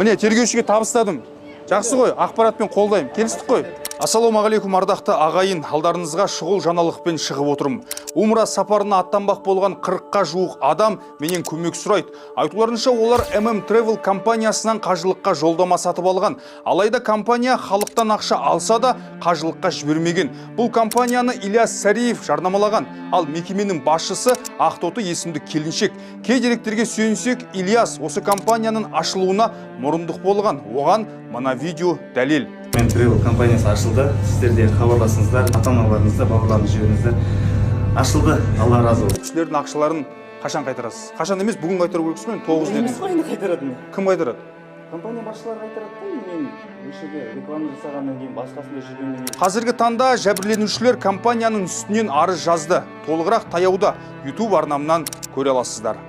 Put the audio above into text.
Міне, тергеушіге табыстадым. Жақсы ғой, ақпаратпен қолдайым. Келістік қой. Ассалаумағалейкум ардақты ағайын, алдарыңызға шұғыл жаңалықпен шығып отырмын. Умра сапарына аттанбақ болған 40-қа жуық адам менен көмек сұрайды. Айтуларынша олар MM Travel компаниясынан қажылыққа жолдама сатып алған. Алайда компания халықтан ақша алса да қажылыққа жібермеген. Бұл компанияны Ильяс Сариев жарнамалаған. Ал мекеменің басшысы Ақтоты есімді келіншек. Кей деректерге сүйенсек, Ильяс осы компанияның ашылуына мұрындық болған. Оған мына видео дәлел. MM Travel компаниясы ашылды. Сіздер де хабарласыңыздар, ата-аналарыңызды, бауырларыңызды жіберіңіздер. Ашылды. Алла разы болсын. Кісілердің ақшаларын қашан қайтарасыз? Қашан емес, бүгін қайтару керексіз ғой, 9 дедіңіз. Емес қой, енді қайтарады. Кім қайтарады? Компания басшылары қайтарады да, мен өшеге реклама жасағаннан кейін, басқасында жүргеннен кейін. Қазіргі таңда жәбірленушілер компанияның үстінен арыз жазды. Толығырақ таяуда YouTube арнамнан көре аласыздар.